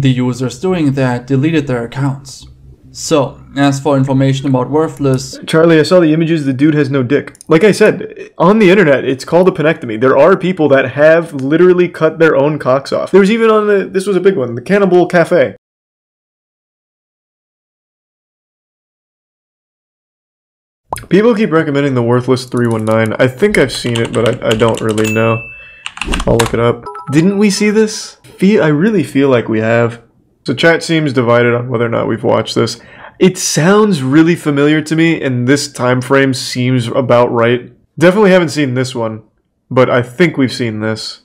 The users doing that deleted their accounts. So, as for information about Worthless... Charlie, I saw the images, the dude has no dick. Like I said, on the internet, it's called a penectomy. There are people that have literally cut their own cocks off. There was even on the... This was a big one, the Cannibal Cafe. People keep recommending the worthless319. I think I've seen it, but I don't really know. I'll look it up. Didn't we see this? I really feel like we have. So chat seems divided on whether or not we've watched this. It sounds really familiar to me, and this time frame seems about right. Definitely haven't seen this one, but I think we've seen this.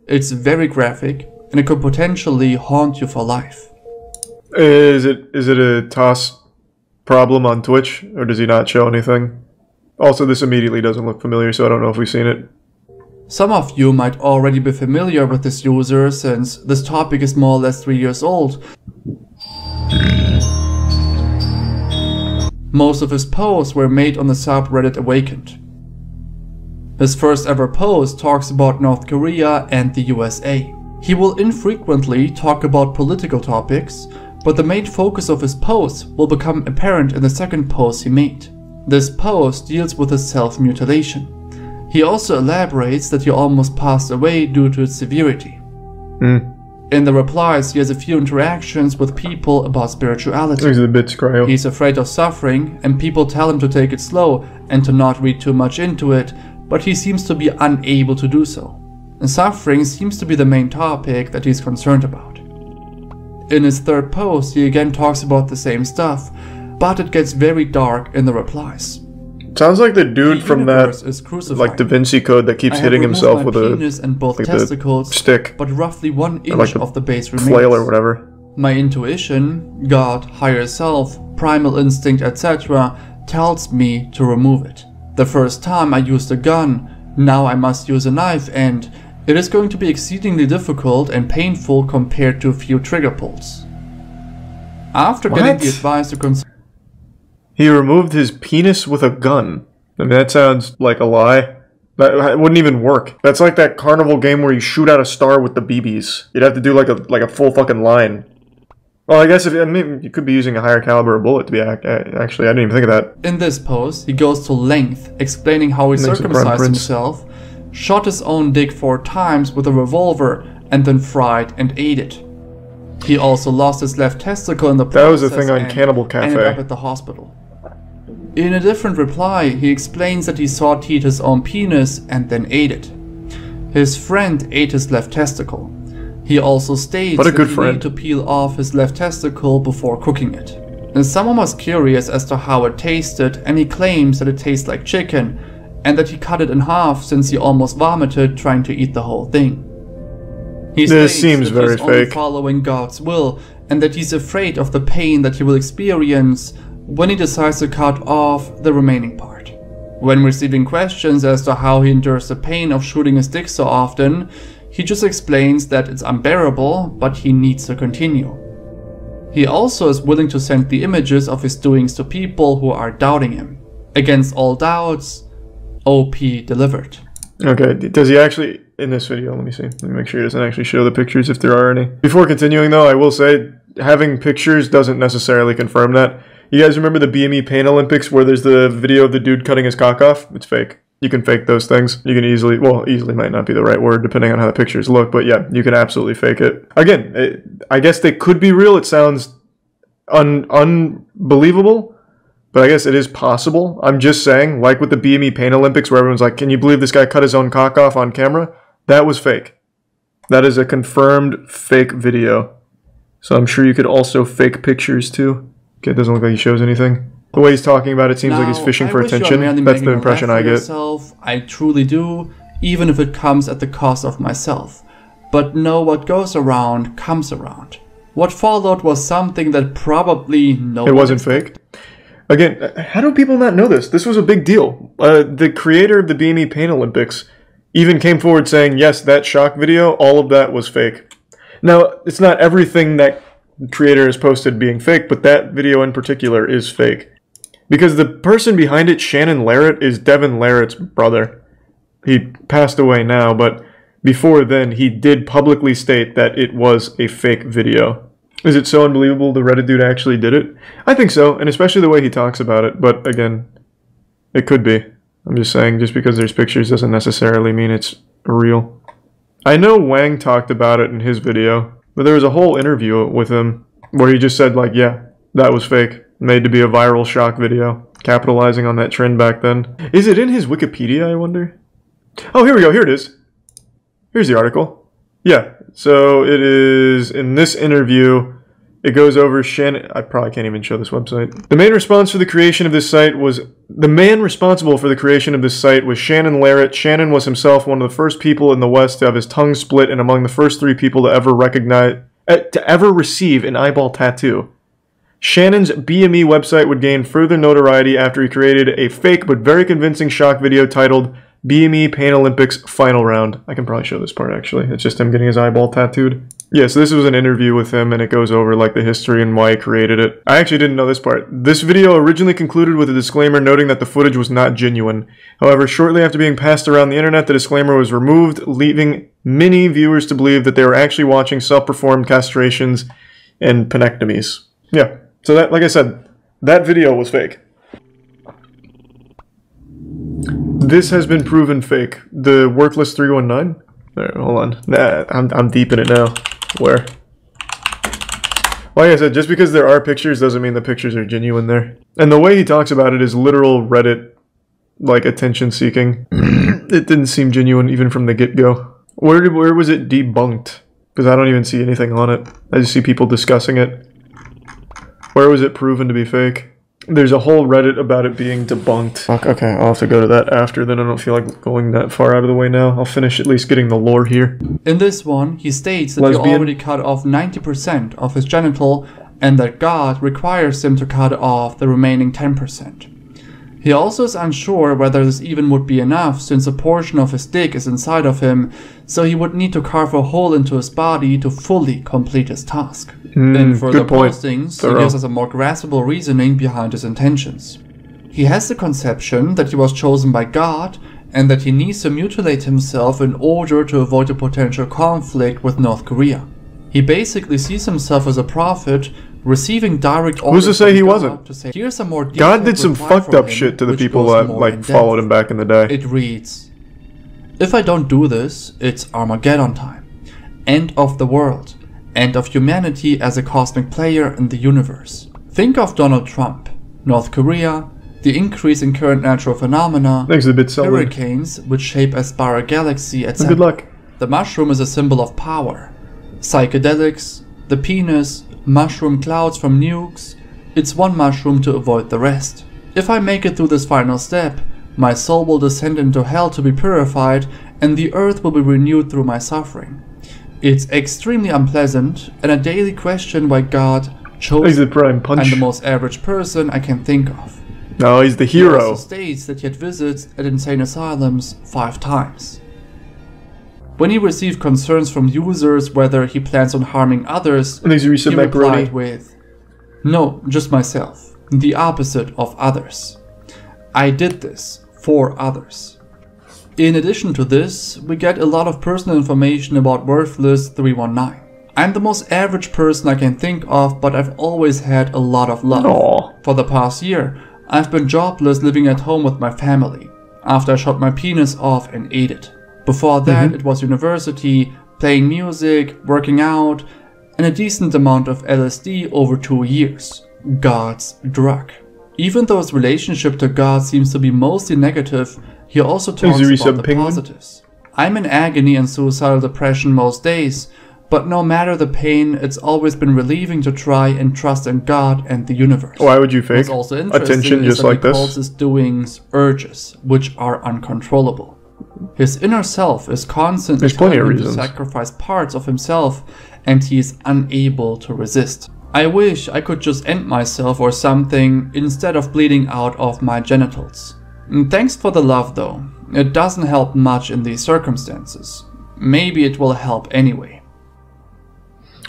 It's very graphic, and it could potentially haunt you for life. Is it a toss problem on Twitch, or does he not show anything? Also, this immediately doesn't look familiar, so I don't know if we've seen it. Some of you might already be familiar with this user since this topic is more or less 3 years old. Most of his posts were made on the subreddit Awakened. His first ever post talks about North Korea and the USA. He will infrequently talk about political topics, but the main focus of his posts will become apparent in the second post he made. This post deals with his self-mutilation. He also elaborates that he almost passed away due to its severity. In the replies, he has a few interactions with people about spirituality. These are the bits, cryo. He's afraid of suffering, and people tell him to take it slow and to not read too much into it, but he seems to be unable to do so. And suffering seems to be the main topic that he's concerned about. In his third post, he again talks about the same stuff, but it gets very dark in the replies. Sounds like the dude from that, like Da Vinci Code that keeps hitting himself with a penis and both testicles, stick, but roughly 1 inch like of the base remains. Flail or whatever. My intuition, God, higher self, primal instinct, etc. tells me to remove it. The first time I used a gun, now I must use a knife, and it is going to be exceedingly difficult and painful compared to a few trigger pulls. After getting the advice to consider... He removed his penis with a gun. I mean, that sounds like a lie. That wouldn't even work. That's like that carnival game where you shoot out a star with the BBs. You'd have to do like a full fucking line. Well, I guess you could be using a higher caliber bullet to be actually, I didn't even think of that. In this post, he goes to length explaining how he circumcised himself, shot his own dick 4 times with a revolver, and then fried and ate it. He also lost his left testicle in the process. That was a thing on Cannibal Cafe. Ended up at the hospital. In a different reply, he explains that he sawed his own penis and then ate it. His friend ate his left testicle. He also states that he needed to peel off his left testicle before cooking it. And someone was curious as to how it tasted, and he claims that it tastes like chicken, and that he cut it in half since he almost vomited trying to eat the whole thing. He this seems that very he's only fake. Following God's will, and that he's afraid of the pain that he will experience when he decides to cut off the remaining part. When receiving questions as to how he endures the pain of shooting his dick so often, he just explains that it's unbearable, but he needs to continue. He also is willing to send the images of his doings to people who are doubting him. Against all doubts, OP delivered. Okay, does he actually, in this video, let me see, let me make sure he doesn't actually show the pictures if there are any. Before continuing though, I will say, having pictures doesn't necessarily confirm that. You guys remember the BME Pain Olympics where there's the video of the dude cutting his cock off? It's fake. You can fake those things. You can easily, well, easily might not be the right word depending on how the pictures look, but yeah, you can absolutely fake it. Again, I guess they could be real. It sounds unbelievable, but I guess it is possible. I'm just saying, like with the BME Pain Olympics where everyone's like, can you believe this guy cut his own cock off on camera? That was fake. That is a confirmed fake video. So I'm sure you could also fake pictures too. Okay, it doesn't look like he shows anything. The way he's talking about it seems like he's fishing for attention. That's the impression I get. I truly do, even if it comes at the cost of myself. But know what goes around comes around. What followed was something that probably no one It wasn't fake? Again, how do people not know this? This was a big deal. The creator of the BME Pain Olympics even came forward saying, yes, that shock video, all of that was fake. Now, it's not everything that the creator has posted being fake, but that video in particular is fake. Because the person behind it, Shannon Larrett, is Devin Larrett's brother. He passed away now, but before then, he did publicly state that it was a fake video. Is it so unbelievable the Reddit dude actually did it? I think so, and especially the way he talks about it, but again, it could be. I'm just saying, just because there's pictures doesn't necessarily mean it's real. I know Wang talked about it in his video, but there was a whole interview with him where he just said, like, yeah, that was fake. Made to be a viral shock video, capitalizing on that trend back then. Is it in his Wikipedia, I wonder? Oh, here we go, here it is. Here's the article. Yeah, so it is in this interview. It goes over Shannon. I probably can't even show this website. The man responsible for the creation of this site was Shannon Larrett. Shannon was himself one of the first people in the West to have his tongue split and among the first 3 people to ever receive an eyeball tattoo. Shannon's BME website would gain further notoriety after he created a fake but very convincing shock video titled BME Pain Olympics Final Round. I can probably show this part actually. It's just him getting his eyeball tattooed. Yeah, so this was an interview with him and it goes over like the history and why he created it. I actually didn't know this part. This video originally concluded with a disclaimer noting that the footage was not genuine. However, shortly after being passed around the internet, the disclaimer was removed, leaving many viewers to believe that they were actually watching self-performed castrations and penectomies. Yeah, so that, like I said, that video was fake. This has been proven fake. The worthless319? There, hold on. Nah, I'm deep in it now. Where? Like I said, just because there are pictures doesn't mean the pictures are genuine there. And the way he talks about it is literal Reddit, like, attention seeking. It didn't seem genuine even from the get-go. Where was it debunked? Because I don't even see anything on it. I just see people discussing it. Where was it proven to be fake? There's a whole Reddit about it being debunked. Fuck, okay, I'll have to go to that after, then I don't feel like going that far out of the way now. I'll finish at least getting the lore here. In this one, he states that he already cut off 90% of his genital and that God requires him to cut off the remaining 10%. He also is unsure whether this even would be enough since a portion of his dick is inside of him, so he would need to carve a hole into his body to fully complete his task. In further postings, he gives us a more graspable reasoning behind his intentions. He has the conception that he was chosen by God and that he needs to mutilate himself in order to avoid a potential conflict with North Korea. He basically sees himself as a prophet, receiving direct orders. Who's to say he wasn't? To say, here's a more God did some fucked up shit to the people that like followed him back in the day. It reads, "If I don't do this, it's Armageddon time. End of the world. End of humanity as a cosmic player in the universe. Think of Donald Trump, North Korea, the increase in current natural phenomena, hurricanes which shape a spiral galaxy, etc. Good luck. The mushroom is a symbol of power. Psychedelics, the penis, mushroom clouds from nukes. It's one mushroom to avoid the rest. If I make it through this final step, my soul will descend into hell to be purified, and the earth will be renewed through my suffering. It's extremely unpleasant, and a daily question why God chose me. I'm the most average person I can think of." No, he's the hero. He also states that he had visits at insane asylums 5 times. When he received concerns from users whether he plans on harming others, he replied with, "No, just myself. The opposite of others. I did this for others." In addition to this, we get a lot of personal information about worthless319. I'm the most average person I can think of, but I've always had a lot of love. Aww. For the past year, I've been jobless living at home with my family, after I shot my penis off and ate it. Before that, it was university, playing music, working out, and a decent amount of LSD over 2 years. God's drug. Even though his relationship to God seems to be mostly negative, he also talks about the positives. I'm in agony and suicidal depression most days, but no matter the pain, it's always been relieving to try and trust in God and the universe. Why would you fake also attention just like this? He calls his doings urges, which are uncontrollable. His inner self is constantly telling him to sacrifice parts of himself, and he is unable to resist. I wish I could just end myself or something instead of bleeding out of my genitals. Thanks for the love though. It doesn't help much in these circumstances. Maybe it will help anyway.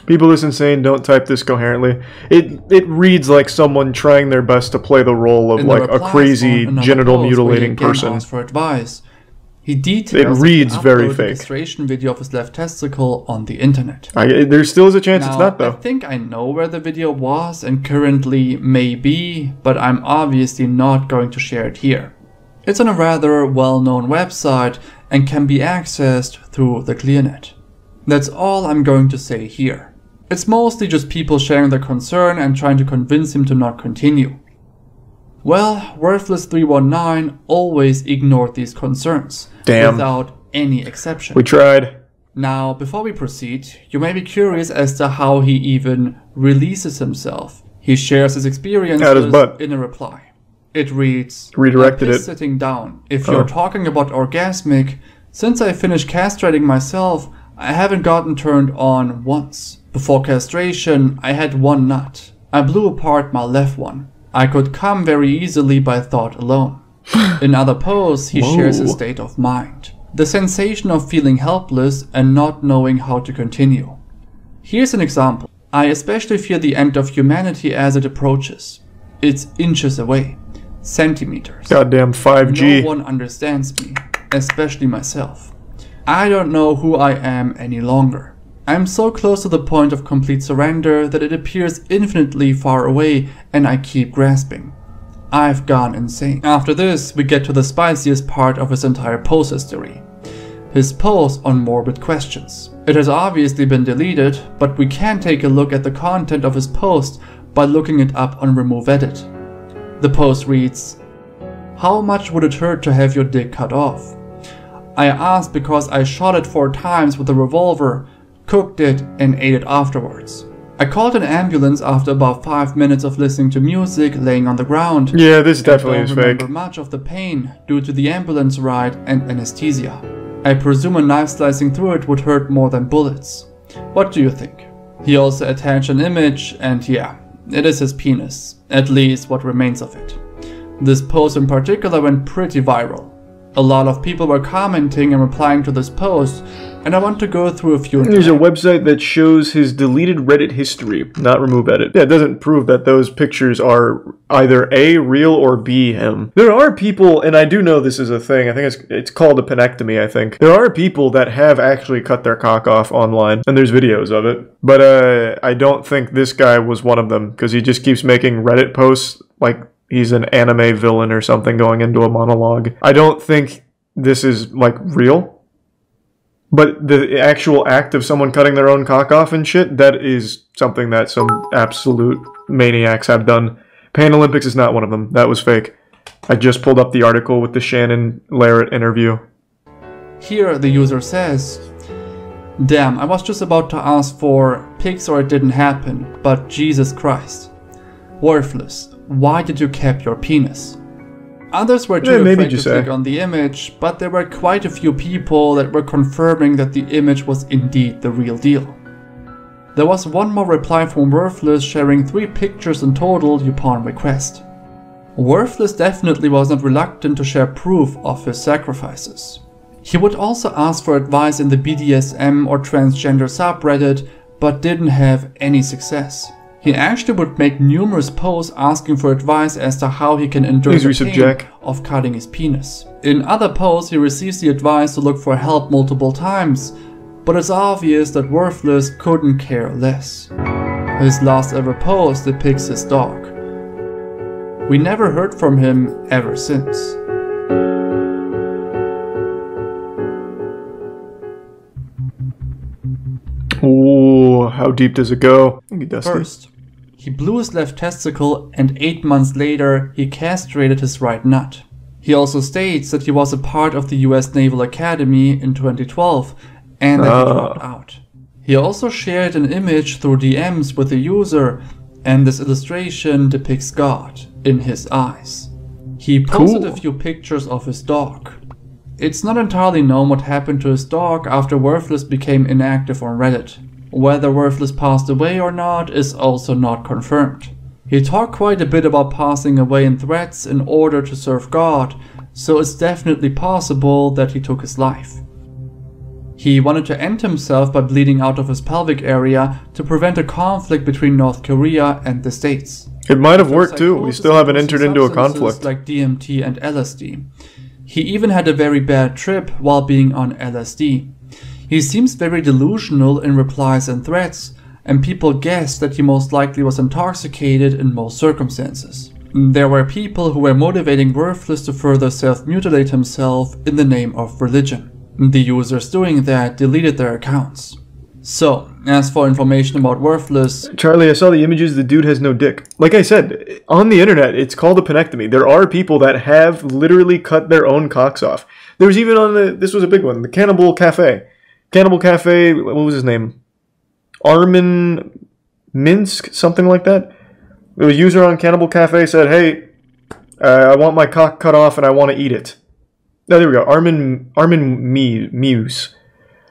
People listen saying don't type this coherently. It reads like someone trying their best to play the role of like a crazy genital mutilating person. For advice. He details It reads very the fake. castration video of his left testicle on the internet. There still is a chance it's Now, not, though. I think I know where the video was and currently may be, but I'm obviously not going to share it here. It's on a rather well-known website and can be accessed through the ClearNet. That's all I'm going to say here. It's mostly just people sharing their concern and trying to convince him to not continue. Well, worthless319 always ignored these concerns. Damn. Without any exception. We tried. Now, before we proceed, you may be curious as to how he even releases himself. He shares his experiences in a reply. It reads, Redirected it. Sitting down. If you're talking about orgasmic, since I finished castrating myself, I haven't gotten turned on once. Before castration, I had one nut. I blew apart my left one. I could come very easily by thought alone. In other posts, he shares his state of mind. The sensation of feeling helpless and not knowing how to continue. Here's an example. I especially fear the end of humanity as it approaches. It's inches away. Centimeters. Goddamn 5G. No one understands me, especially myself. I don't know who I am any longer. I'm so close to the point of complete surrender that it appears infinitely far away and I keep grasping. I've gone insane. After this, we get to the spiciest part of his entire post history. His post on morbid questions. It has obviously been deleted, but we can take a look at the content of his post by looking it up on Remove Edit. The post reads, How much would it hurt to have your dick cut off? I asked because I shot it 4 times with a revolver, cooked it and ate it afterwards. I called an ambulance after about 5 minutes of listening to music laying on the ground. Yeah, this definitely is fake. I don't remember much of the pain due to the ambulance ride and anesthesia. I presume a knife slicing through it would hurt more than bullets. What do you think? He also attached an image and yeah, it is his penis, at least what remains of it. This post in particular went pretty viral. A lot of people were commenting and replying to this post, and I want to go through a few. There's a website that shows his deleted Reddit history, not Remove Edit. Yeah, it doesn't prove that those pictures are either A, real, or B, him. There are people, and I do know this is a thing, I think it's called a penectomy, I think. There are people that have actually cut their cock off online, and there's videos of it. But I don't think this guy was one of them, because he just keeps making Reddit posts like he's an anime villain or something going into a monologue. I don't think this is, like, real. But the actual act of someone cutting their own cock off and shit, that is something that some absolute maniacs have done. Pain Olympics is not one of them. That was fake. I just pulled up the article with the Shannon Larrett interview. Here the user says, Damn, I was just about to ask for pics or it didn't happen, but Jesus Christ. Worthless. Why did you keep your penis? Others were too afraid to click on the image, but there were quite a few people that were confirming that the image was indeed the real deal. There was one more reply from Worthless sharing 3 pictures in total upon request. Worthless definitely was not reluctant to share proof of his sacrifices. He would also ask for advice in the BDSM or transgender subreddit, but didn't have any success. He actually would make numerous posts asking for advice as to how he can endure the pain of cutting his penis. In other posts, he receives the advice to look for help multiple times, but it's obvious that Worthless couldn't care less. His last ever post depicts his dog. We never heard from him ever since. Ooh, how deep does it go? First, he blew his left testicle and 8 months later he castrated his right nut. He also states that he was a part of the US Naval Academy in 2012 and that he dropped out. He also shared an image through DMs with the user, and this illustration depicts God in his eyes. He posted a few pictures of his dog. It's not entirely known what happened to his dog after Worthless became inactive on Reddit. Whether Worthless passed away or not is also not confirmed. He talked quite a bit about passing away in threats in order to serve God, so it's definitely possible that he took his life. He wanted to end himself by bleeding out of his pelvic area to prevent a conflict between North Korea and the States. It might have worked too, we still haven't entered into a conflict. Like DMT and LSD. He even had a very bad trip while being on LSD. He seems very delusional in replies and threats, and people guess that he most likely was intoxicated in most circumstances. There were people who were motivating Worthless to further self-mutilate himself in the name of religion. The users doing that deleted their accounts. So, as for information about Worthless... Charlie, I saw the images, the dude has no dick. Like I said, on the internet, it's called a penectomy. There are people that have literally cut their own cocks off. There was even on the... This was a big one, the Cannibal Cafe. Cannibal Cafe, what was his name? Armin Minsk, something like that. A user on Cannibal Cafe said, hey, I want my cock cut off and I want to eat it. No, there we go. Armin Muse.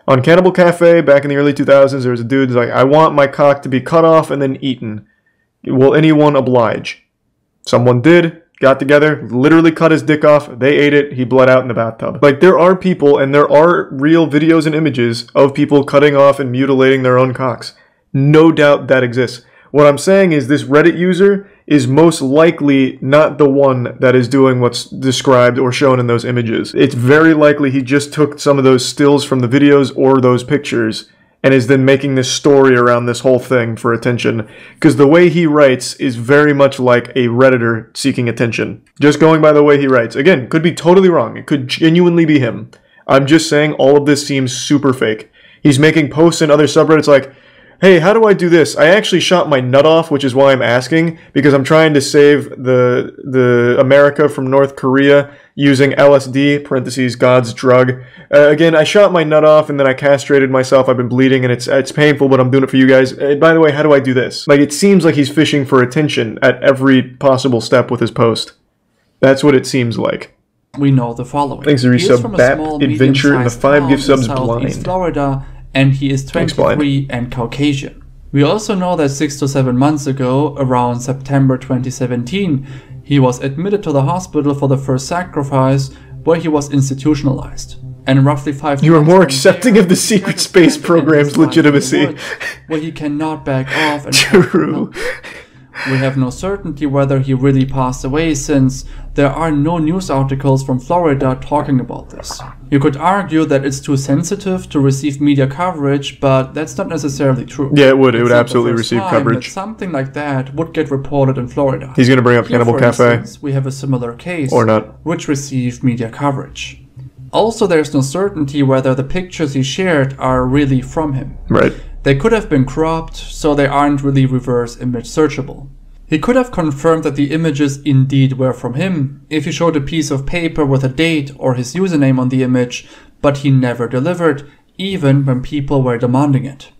On Cannibal Cafe, back in the early 2000s, there was a dude who's like, I want my cock to be cut off and then eaten. Will anyone oblige? Someone did, got together, literally cut his dick off, they ate it, he bled out in the bathtub. Like, there are people, and there are real videos and images of people cutting off and mutilating their own cocks. No doubt that exists. What I'm saying is this Reddit user is most likely not the one that is doing what's described or shown in those images. It's very likely he just took some of those stills from the videos or those pictures and is then making this story around this whole thing for attention. Because the way he writes is very much like a Redditor seeking attention. Just going by the way he writes. Again, could be totally wrong. It could genuinely be him. I'm just saying all of this seems super fake. He's making posts in other subreddits like, hey, how do I do this? I actually shot my nut off, which is why I'm asking, because I'm trying to save the America from North Korea using LSD, parentheses, God's drug. Again, I shot my nut off and then I castrated myself. I've been bleeding and it's painful, but I'm doing it for you guys. By the way, how do I do this? Like, it seems like he's fishing for attention at every possible step with his post. That's what it seems like. We know the following. Thanks to resub Bap Adventure and the 5 gift subs blind. Florida, and he is 23 and Caucasian. We also know that 6 to 7 months ago, around September 2017, he was admitted to the hospital for the first sacrifice, where he was institutionalized. And roughly 5 You are more accepting of the secret space program's legitimacy. Where he cannot back off and True. We have no certainty whether he really passed away, since there are no news articles from Florida talking about this. You could argue that it's too sensitive to receive media coverage, but that's not necessarily true. Yeah, it would. It would absolutely receive coverage. Something like that would get reported in Florida. He's going to bring up Cannibal Cafe. Instance, we have a similar case, or not, which received media coverage. Also, there's no certainty whether the pictures he shared are really from him. Right. They could have been cropped, so they aren't really reverse image searchable. He could have confirmed that the images indeed were from him if he showed a piece of paper with a date or his username on the image, but he never delivered, even when people were demanding it.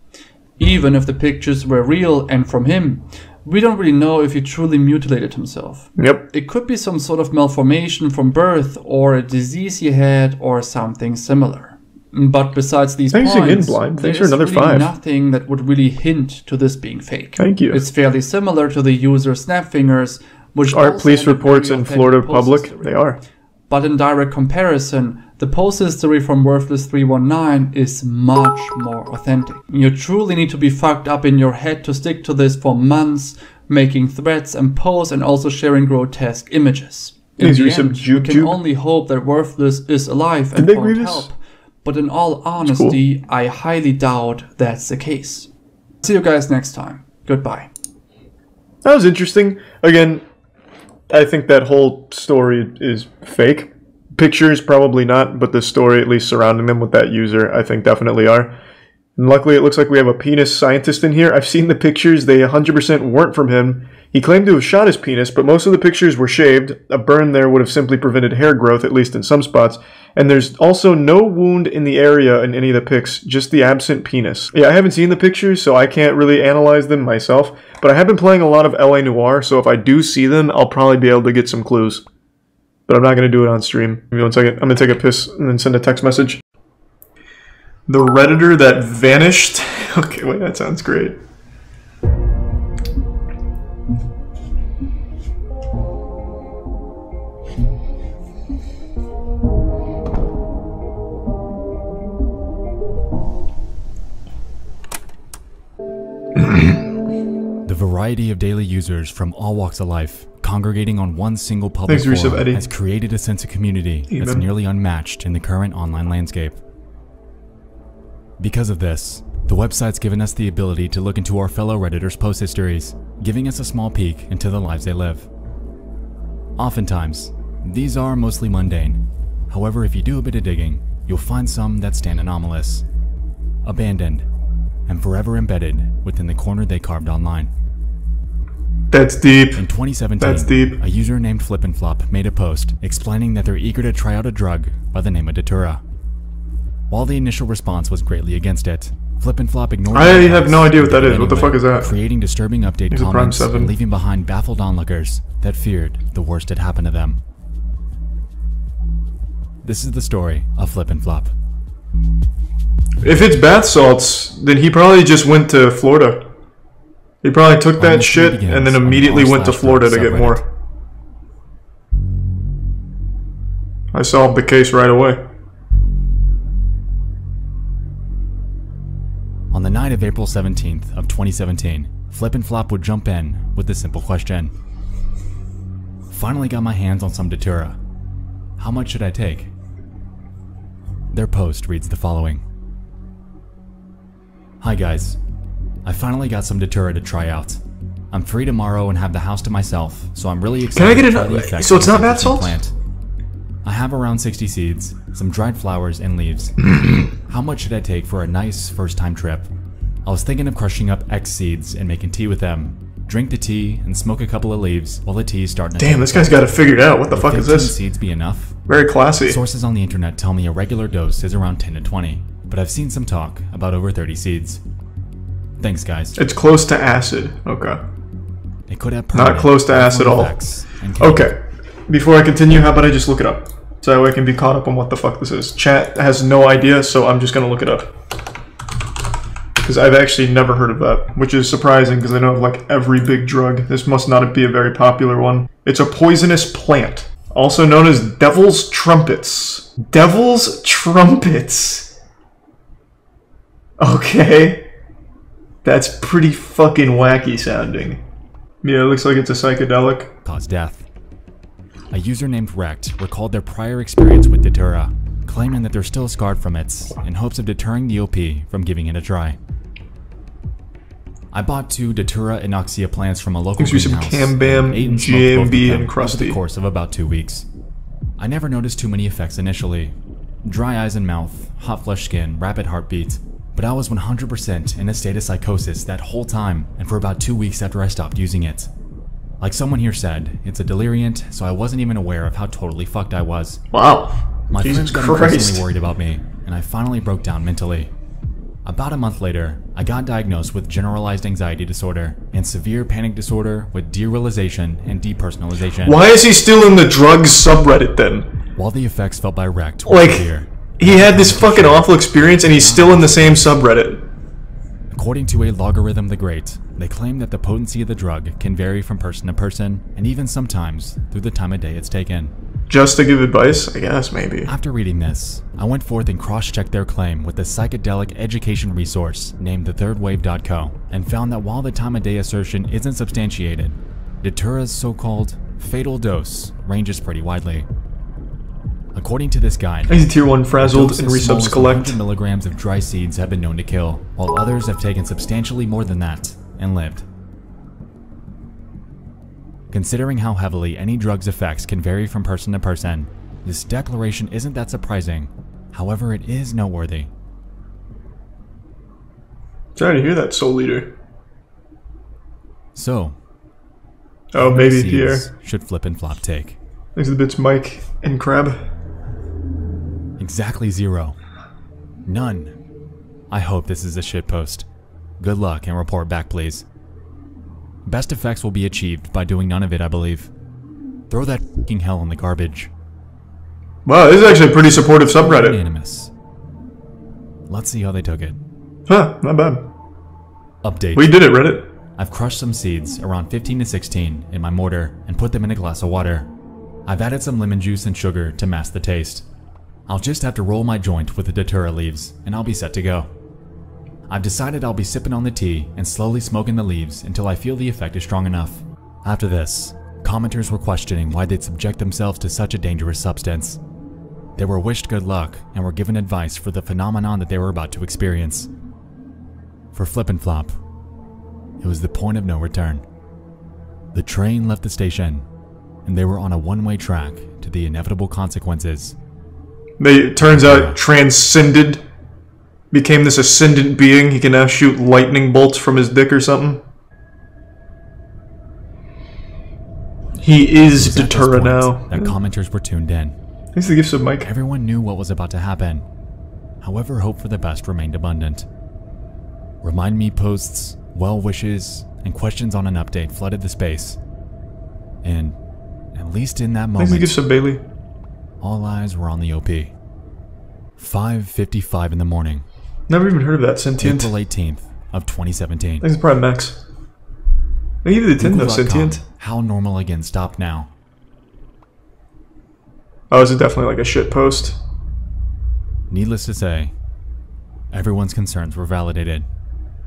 Even if the pictures were real and from him, we don't really know if he truly mutilated himself. Yep. It could be some sort of malformation from birth, or a disease he had, or something similar. But besides these points, there's really nothing that would really hint to this being fake. Thank you. It's fairly similar to the user Snapfingers, which are police reports in Florida public? They are. But in direct comparison, the post history from worthless319 is much more authentic. You truly need to be fucked up in your head to stick to this for months, making threats and posts and also sharing grotesque images. In the end, you can only hope that Worthless is alive and won't help. But in all honesty, I highly doubt that's the case. See you guys next time. Goodbye. That was interesting. Again, I think that whole story is fake. Pictures, probably not, but the story at least surrounding them with that user, I think definitely are. And luckily, it looks like we have a penis scientist in here. I've seen the pictures. They 100% weren't from him. He claimed to have shot his penis, but most of the pictures were shaved. A burn there would have simply prevented hair growth, at least in some spots. And there's also no wound in the area in any of the pics, just the absent penis. Yeah, I haven't seen the pictures, so I can't really analyze them myself. But I have been playing a lot of LA Noire, so if I do see them, I'll probably be able to get some clues. But I'm not going to do it on stream. Give me 1 second. I'm going to take a piss and then send a text message. The Redditor that vanished. Okay, wait, that sounds great. The variety of daily users from all walks of life congregating on one single public Thanks, forum Eddie. has created a sense of community that's nearly unmatched in the current online landscape. Because of this, the website's given us the ability to look into our fellow Redditors' post histories, giving us a small peek into the lives they live. Oftentimes, these are mostly mundane. However, if you do a bit of digging, you'll find some that stand anomalous, abandoned, and forever embedded within the corner they carved online. That's deep. In 2017, That's deep. a user named Flip made a post explaining that they're eager to try out a drug by the name of Datura. While the initial response was greatly against it, Flip ignored I the have no advice idea what that and is. What the anyway, fuck is that? creating disturbing update He's a Prime comments 7. and leaving behind baffled onlookers that feared the worst had happened to them. This is the story of Flip. If it's bath salts, then he probably just went to Florida. He probably took that shit and then immediately went to Florida to get more. I solved the case right away. On the night of April 17th of 2017, Flip would jump in with the simple question. Finally got my hands on some Datura. How much should I take? Their post reads the following. Hi guys, I finally got some Datura to try out. I'm free tomorrow and have the house to myself, so I'm really excited. Can I get to try the effects so it's of not this bath salts? plant. I have around 60 seeds, some dried flowers, and leaves. How much should I take for a nice first-time trip? I was thinking of crushing up X seeds and making tea with them. Drink the tea and smoke a couple of leaves while the tea is starting to Damn, this guy's got it figured out. What the fuck is 15 this? seeds be enough? Very classy. Sources on the internet tell me a regular dose is around 10 to 20, but I've seen some talk about over 30 seeds. Thanks guys. It's close to acid. Okay. It could have Not close to acid at all. Okay. Before I continue, how about I just look it up? So that way I can be caught up on what the fuck this is. Chat has no idea, so I'm just gonna look it up. Because I've actually never heard of that, which is surprising because I know of like every big drug. This must not be a very popular one. It's a poisonous plant, also known as devil's trumpets. Devil's trumpets. Okay. That's pretty fucking wacky sounding. Yeah, it looks like it's a psychedelic. Cause death. A user named Rect recalled their prior experience with Datura, claiming that they're still scarred from it, in hopes of deterring the OP from giving it a try. I bought 2 Datura Inoxia plants from a local greenhouse, some Cam-Bam, ate and smoked both of GMB, them and Krusty. over the course of about 2 weeks. I never noticed too many effects initially. Dry eyes and mouth, hot flush skin, rapid heartbeat, but I was 100% in a state of psychosis that whole time and for about 2 weeks after I stopped using it. Like someone here said, it's a deliriant, so I wasn't even aware of how totally fucked I was. Wow. My Jesus friends got Christ. increasingly worried about me, and I finally broke down mentally. About a month later, I got diagnosed with generalized anxiety disorder and severe panic disorder with derealization and depersonalization. Why is he still in the drugs subreddit then? While the effects felt by Rect were Like, severe, he had this fucking awful experience and he's still in the same subreddit. according to a Logarithm the Great, they claim that the potency of the drug can vary from person to person, and even sometimes through the time of day it's taken. Just to give advice? I guess, maybe. After reading this, I went forth and cross-checked their claim with a psychedelic education resource named thethirdwave.co, and found that while the time of day assertion isn't substantiated, Datura's so-called fatal dose ranges pretty widely. According to this guide, He's a tier 1 frazzled and doses small resubs as collect. 100 milligrams of dry seeds have been known to kill, while others have taken substantially more than that and lived. Considering how heavily any drug's effects can vary from person to person, this declaration isn't that surprising. However, it is noteworthy. Sorry to hear that, Soul Leader. So, Oh, how many maybe seeds Pierre. should Flip take? Thanks to the bits, Mike and Crab. Exactly 0. None. I hope this is a shitpost. Good luck and report back, please. Best effects will be achieved by doing none of it, I believe. Throw that fucking hell in the garbage. Wow, this is actually a pretty supportive subreddit. Unanimous. Let's see how they took it. Huh, not bad. Update. We did it, Reddit. I've crushed some seeds, around 15 to 16, in my mortar and put them in a glass of water. I've added some lemon juice and sugar to mask the taste. I'll just have to roll my joint with the Datura leaves, and I'll be set to go. I've decided I'll be sipping on the tea and slowly smoking the leaves until I feel the effect is strong enough. After this, commenters were questioning why they'd subject themselves to such a dangerous substance. They were wished good luck and were given advice for the phenomenon that they were about to experience. For Flip and Flop, it was the point of no return. The train left the station, and they were on a one-way track to the inevitable consequences. It turns out transcended, became this ascendant being. He can now shoot lightning bolts from his dick or something. He is Datura now. That commenters were tuned in. Thanks for the gifts of Mike. Everyone knew what was about to happen. However, hope for the best remained abundant. Remind me posts, well wishes, and questions on an update flooded the space. And, at least in that moment, thanks for the gifts of Bailey. All eyes were on the OP. 5:55 in the morning. Never even heard of that. Sentient. April 18th of 2017. Thanks for Prime Max. I give you the 10 though, Sentient. How normal again stopped now. Oh, is it definitely like a shit post? Needless to say, everyone's concerns were validated.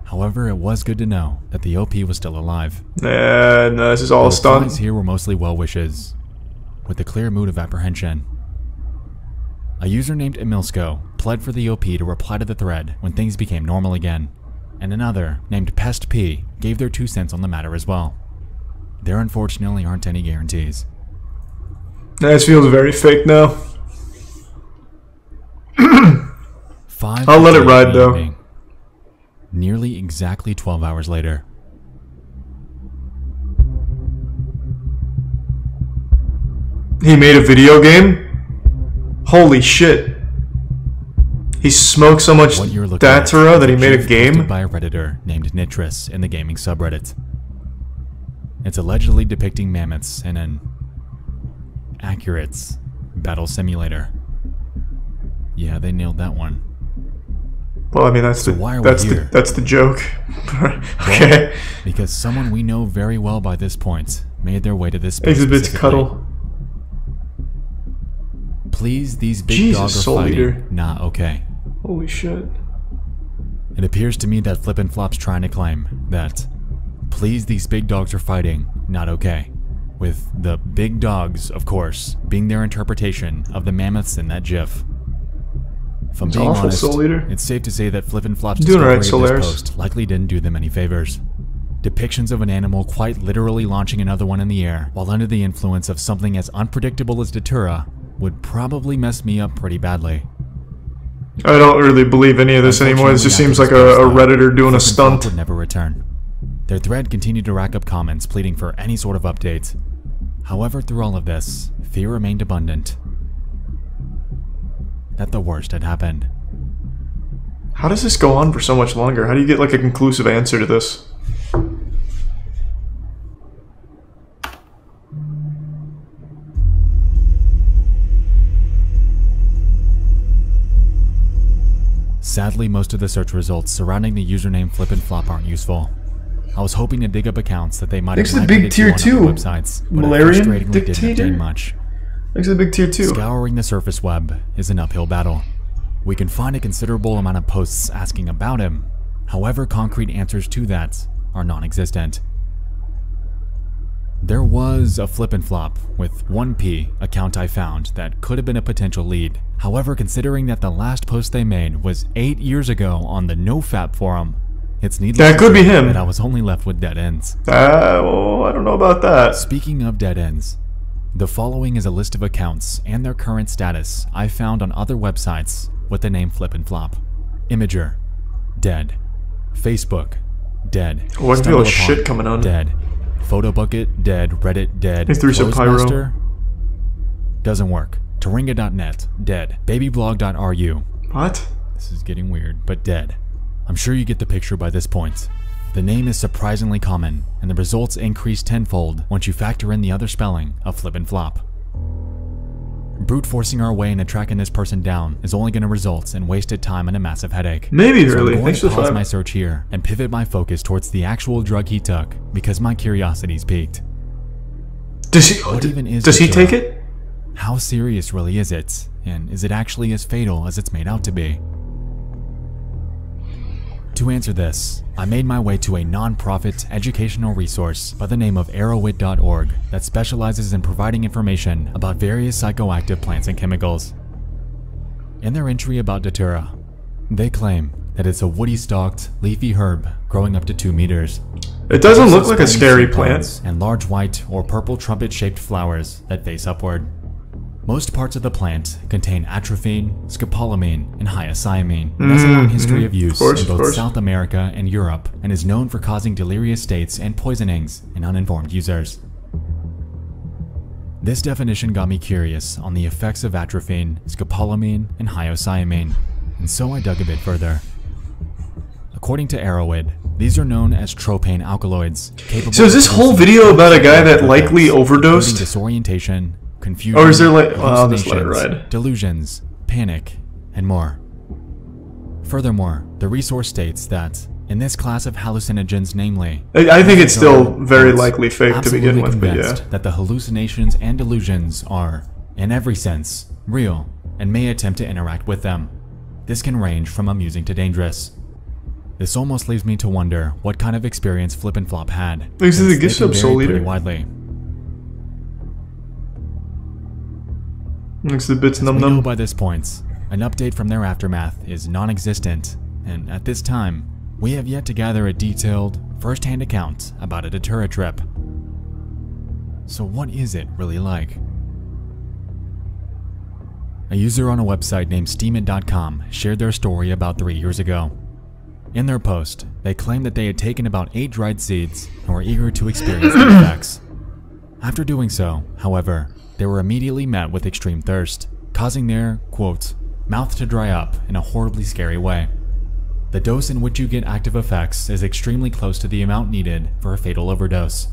However, it was good to know that the OP was still alive. No, this is all a stunt. The replies here were mostly well wishes, with a clear mood of apprehension. A user named Emilsko pled for the OP to reply to the thread when things became normal again, and another named Pest P gave their 2 cents on the matter as well. There unfortunately aren't any guarantees. This feels very fake now. I'll let it ride though. Evening, nearly exactly 12 hours later. He made a video game? Holy shit. He smoked so much Datura that he made a game? By a Redditor named Nitris in the gaming subreddit. It's allegedly depicting mammoths in an accurate battle simulator. Yeah, they nailed that one. Well, I mean, that's the joke. Okay. Well, because someone we know very well by this point made their way to this space. Exhibits cuddle. Please, these big dogs are fighting. Leader. Not okay. Holy shit. It appears to me that Flip and Flop's trying to claim that, please, these big dogs are fighting. Not okay. With the big dogs, of course, being their interpretation of the mammoths in that GIF. If I'm being honest, it's safe to say that Flip and Flop's discovery of this post likely didn't do them any favors. Depictions of an animal quite literally launching another one in the air while under the influence of something as unpredictable as Datura would probably mess me up pretty badly. I don't really believe any of this anymore. This just seems like a Redditor doing a stunt. Would never return. Their thread continued to rack up comments pleading for any sort of update. However, through all of this, fear remained abundant that the worst had happened. How does this go on for so much longer? How do you get like a conclusive answer to this? Sadly, most of the search results surrounding the username Flip and Flop aren't useful. I was hoping to dig up accounts that they might have migrated to on other websites, but Malarian didn't obtain much. Thanks to the big tier 2. Scouring the surface web is an uphill battle. We can find a considerable amount of posts asking about him. However, concrete answers to that are non-existent. There was a Flip and Flop with 1P account I found that could have been a potential lead. However, considering that the last post they made was 8 years ago on the NoFap forum, it's needless that could be him. That I was only left with dead ends. Well, I don't know about that. Speaking of dead ends, the following is a list of accounts and their current status I found on other websites with the name Flip and Flop. Imager, dead. Facebook, dead. Oh, I feel like shit coming on. Dead. Photo Bucket, dead. Reddit, dead. Hey, some pyro. Doesn't work. Taringa.net, dead. Babyblog.ru. What? This is getting weird, but dead. I'm sure you get the picture by this point. The name is surprisingly common, and the results increase tenfold once you factor in the other spelling of Flip and Flop. Brute forcing our way into tracking this person down is only going to result in wasted time and a massive headache. Maybe so really. I'm going to pause my search here and pivot my focus towards the actual drug he took because my curiosity's peaked. Does he take it? How serious really is it? And is it actually as fatal as it's made out to be? To answer this, I made my way to a non-profit educational resource by the name of arrowit.org that specializes in providing information about various psychoactive plants and chemicals. In their entry about Datura, they claim that it's a woody-stalked, leafy herb growing up to 2 meters. It doesn't look like a scary plant. And large white or purple trumpet-shaped flowers that face upward. Most parts of the plant contain atropine, scopolamine, and hyoscyamine. It has a long history of use in both South America and Europe, and is known for causing delirious states and poisonings in uninformed users. This definition got me curious on the effects of atropine, scopolamine, and hyoscyamine, and so I dug a bit further. According to Arrowit, these are known as tropane alkaloids. So is this whole video about a guy that likely overdosed? Disorientation, confusion, or is there like, well, I'll just let it ride. Delusions, panic, and more. Furthermore, the resource states that in this class of hallucinogens, namely, I think it's still very likely fake to begin with, but yeah. That the hallucinations and delusions are, in every sense, real, and may attempt to interact with them. This can range from amusing to dangerous. This almost leaves me to wonder what kind of experience Flip and Flop had. This is a gift sub Soul Eater. Widely. Next to bits As num we num. know by this point, an update from their aftermath is non-existent, and at this time, we have yet to gather a detailed, first-hand account about a Datura trip. So what is it really like? A user on a website named steamit.com shared their story about 3 years ago. In their post, they claimed that they had taken about 8 dried seeds and were eager to experience the effects. After doing so, however, they were immediately met with extreme thirst, causing their, quote, mouth to dry up in a horribly scary way. The dose in which you get active effects is extremely close to the amount needed for a fatal overdose.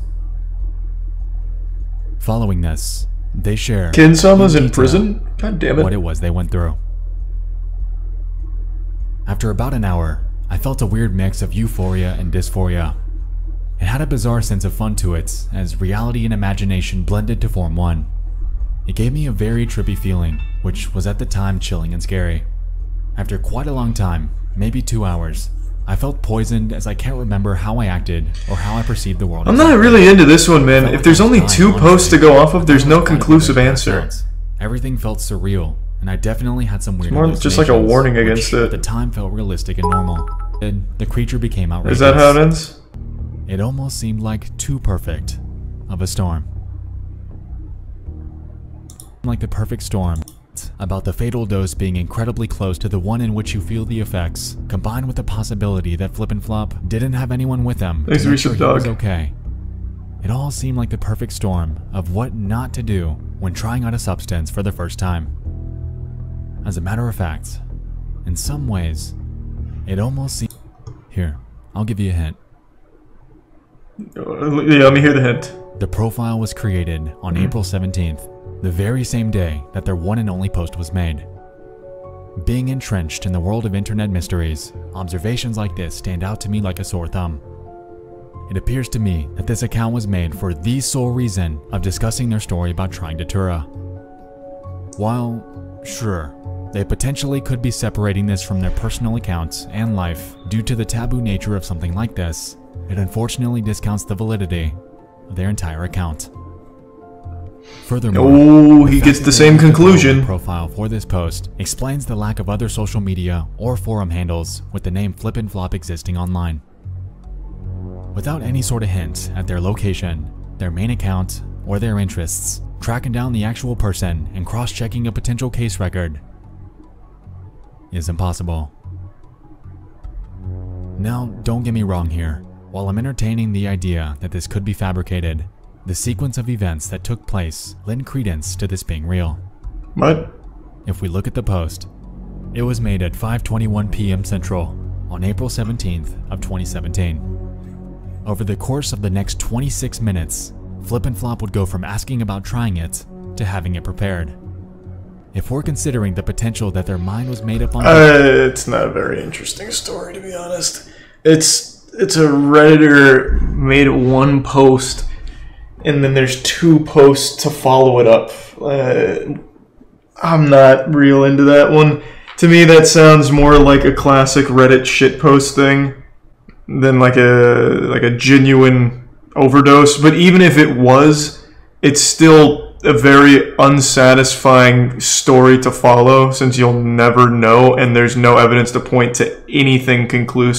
Following this, they share Kinsama's in prison? God damn it. what it was they went through. After about an hour, I felt a weird mix of euphoria and dysphoria. It had a bizarre sense of fun to it, as reality and imagination blended to form one. It gave me a very trippy feeling, which was at the time chilling and scary. After quite a long time, maybe 2 hours, I felt poisoned as I can't remember how I acted or how I perceived the world. I'm not really into this one, man. If there's only 2 posts to go off of, there's no conclusive answer. Everything felt surreal, and I definitely had some weird More just like a warning against it. At the time felt realistic and normal. The creature became outrageous. Is that how it ends? It almost seemed like too perfect of a storm. Like the perfect storm, about the fatal dose being incredibly close to the one in which you feel the effects, combined with the possibility that Flip and Flop didn't have anyone with them to make sure he was okay. It all seemed like the perfect storm of what not to do when trying out a substance for the first time. As a matter of fact, in some ways, it almost seemed... Here, I'll give you a hint. Yeah, let me hear the hint. The profile was created on April 17th, the very same day that their one and only post was made. Being entrenched in the world of internet mysteries, observations like this stand out to me like a sore thumb. It appears to me that this account was made for the sole reason of discussing their story about trying Datura. While, sure, they potentially could be separating this from their personal accounts and life due to the taboo nature of something like this, it unfortunately discounts the validity of their entire account. Furthermore, he gets the same conclusion. Profile for this post explains the lack of other social media or forum handles with the name Flip and Flop existing online. Without any sort of hint at their location, their main account, or their interests, tracking down the actual person and cross-checking a potential case record is impossible. Now, don't get me wrong here. While I'm entertaining the idea that this could be fabricated, the sequence of events that took place lend credence to this being real. What? If we look at the post, it was made at 5:21 p.m. Central on April 17th of 2017. Over the course of the next 26 minutes, Flip and Flop would go from asking about trying it to having it prepared. If we're considering the potential that their mind was made up on... it's not a very interesting story, to be honest. It's a Redditor made one post, and then there's 2 posts to follow it up. I'm not real into that one. To me, that sounds more like a classic Reddit shitpost thing than like a genuine overdose. But even if it was, it's still a very unsatisfying story to follow, since you'll never know and there's no evidence to point to anything conclusive.